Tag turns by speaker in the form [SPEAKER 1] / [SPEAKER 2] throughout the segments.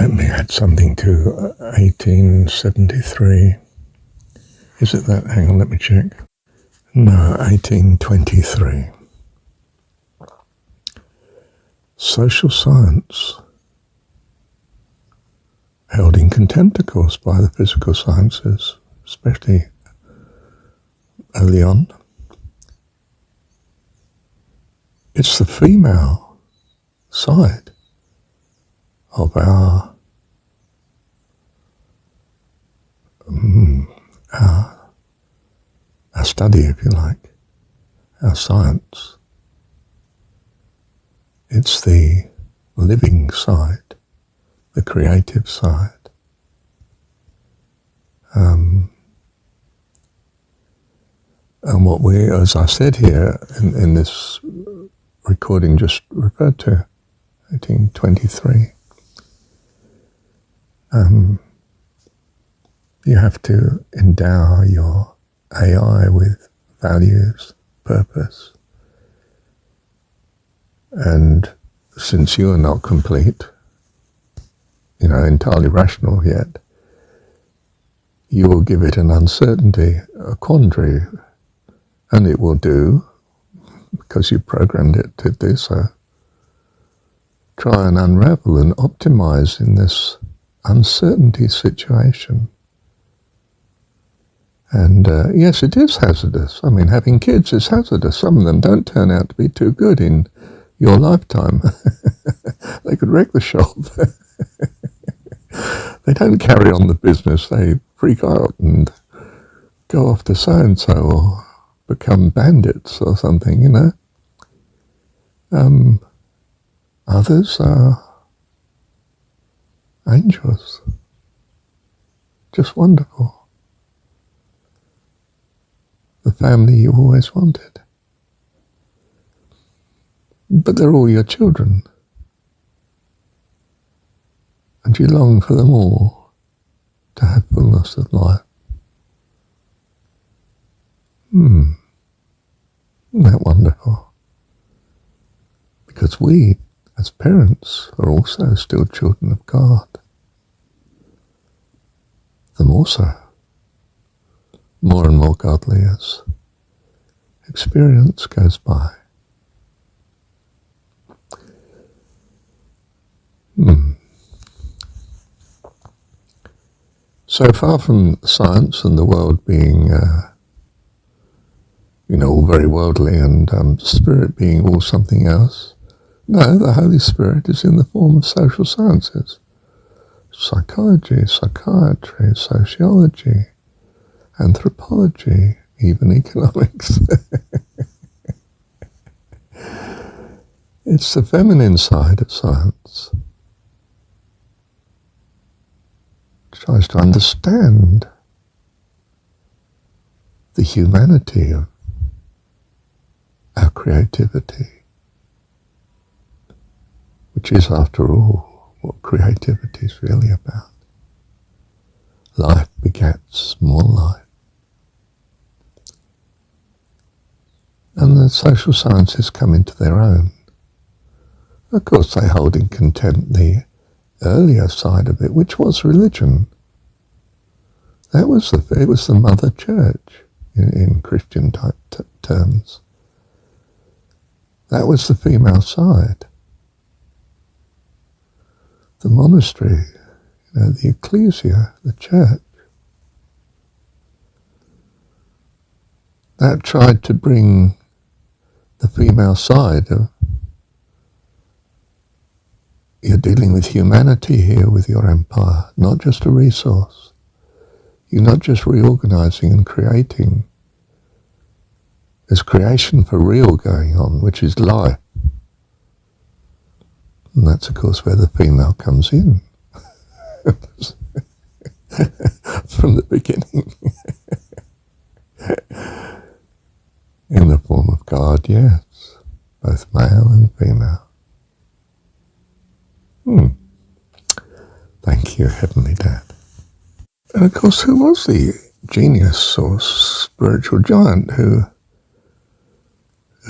[SPEAKER 1] Let me add something to 1873. Is it that? Hang on, let me check. No, 1823. Social science, held in contempt, of course, by the physical sciences, especially early on. It's the female side of our study, if you like, our science. It's the living side, the creative side. And what we, as I said here in this recording just referred to, 1823, you have to endow your AI with values, purpose. And since you are not complete, entirely rational yet, you will give it an uncertainty, a quandary, and it will do, because you programmed it to do so, try and unravel and optimize in this uncertainty situation. And yes, it is hazardous. I mean, having kids is hazardous. Some of them don't turn out to be too good in your lifetime. They could wreck the shop. They don't carry on the business. They freak out and go off to so-and-so or become bandits or something, Others are angels. Just wonderful. The family you always wanted. But they're all your children. And you long for them all to have fullness of life. Isn't that wonderful? Because we, as parents, are also still children of God. The more so. More and more godly as experience goes by. So far from science and the world being, all very worldly and spirit being all something else, no, the Holy Spirit is in the form of social sciences. Psychology, psychiatry, sociology, anthropology, even economics. It's the feminine side of science. It tries to understand the humanity of our creativity, which is, after all, what creativity is really about. Life begets more life. And the social sciences come into their own. Of course, they hold in contempt the earlier side of it, which was religion. It was the mother church in Christian type terms. That was the female side. The monastery, the ecclesia, the church. That tried to bring the female side of, you're dealing with humanity here with your empire, not just a resource. You're not just reorganizing and creating. There's creation for real going on, which is life. And that's, of course, where the female comes in. From the beginning. In the form of God, yes. Both male and female. Thank you, Heavenly Dad. And of course, who was the genius or spiritual giant who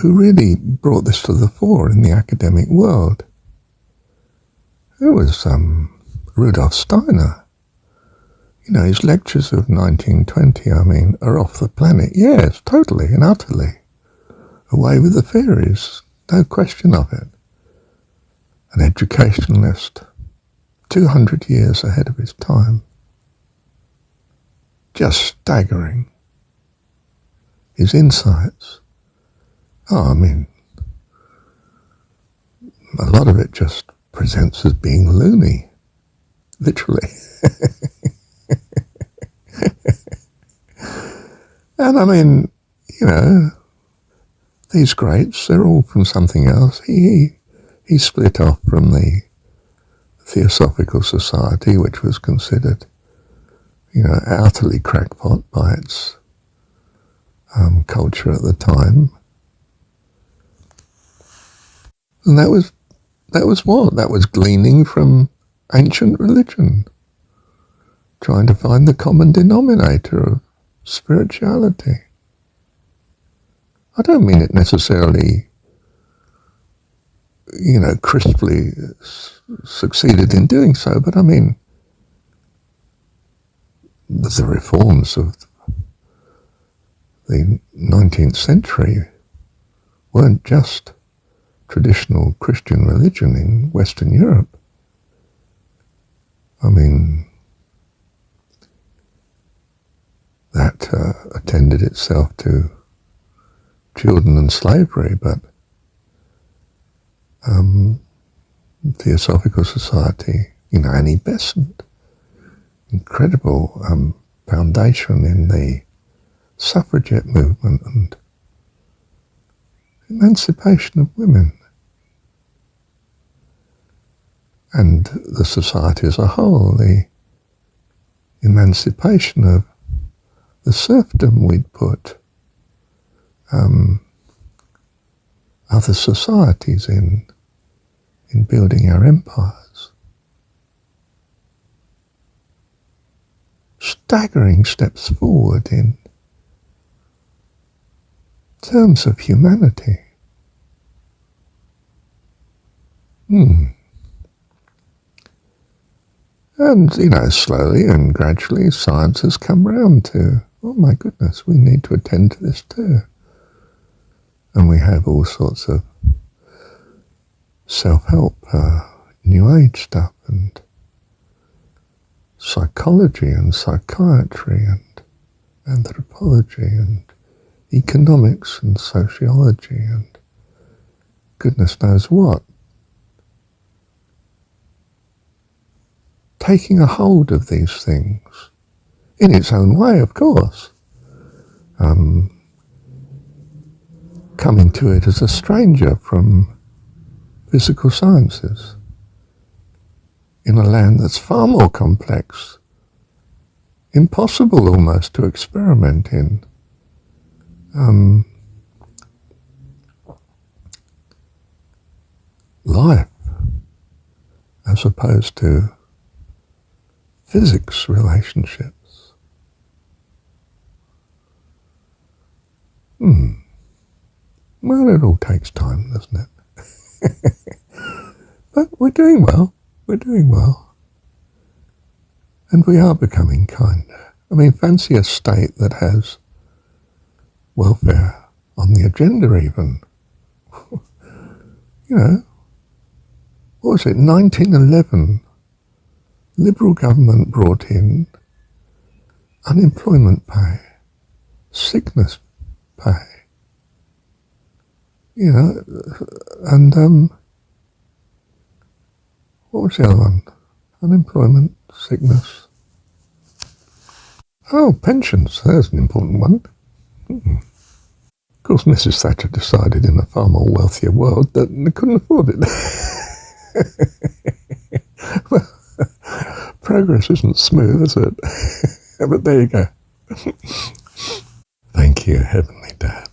[SPEAKER 1] really brought this to the fore in the academic world? It was Rudolf Steiner. You know, his lectures of 1920, are off the planet. Yes, totally and utterly. Away with the fairies, no question of it. An educationalist, 200 years ahead of his time. Just staggering. His insights. A lot of it just presents as being loony. Literally. And these greats, they're all from something else. He split off from the Theosophical Society, which was considered, utterly crackpot by its culture at the time. And that was what? That was gleaning from ancient religion, trying to find the common denominator of spirituality. I don't mean it necessarily, crisply succeeded in doing so, but the reforms of the 19th century weren't just traditional Christian religion in Western Europe. That attended itself to children and slavery, but Theosophical Society, Annie Besant, incredible foundation in the suffragette movement and emancipation of women. And the society as a whole, the emancipation of the serfdom we'd put other societies in building our empires. Staggering steps forward in terms of humanity. And, slowly and gradually science has come round to, oh my goodness, we need to attend to this too. And we have all sorts of self-help, New Age stuff, and psychology and psychiatry and anthropology and economics and sociology and goodness knows what. Taking a hold of these things, in its own way, of course. Coming to it as a stranger from physical sciences in a land that's far more complex, impossible almost to experiment in. Life, as opposed to physics relationships. Well, it all takes time, doesn't it? But we're doing well. And we are becoming kinder. Fancy a state that has welfare on the agenda even. What was it, 1911? Liberal government brought in unemployment pay, sickness pay, and what was the other one? Unemployment, sickness. Oh, pensions, there's an important one. Of course, Mrs. Thatcher decided in a far more wealthier world that they couldn't afford it. Well, progress isn't smooth, is it? But there you go. Thank you, Heavenly Dad.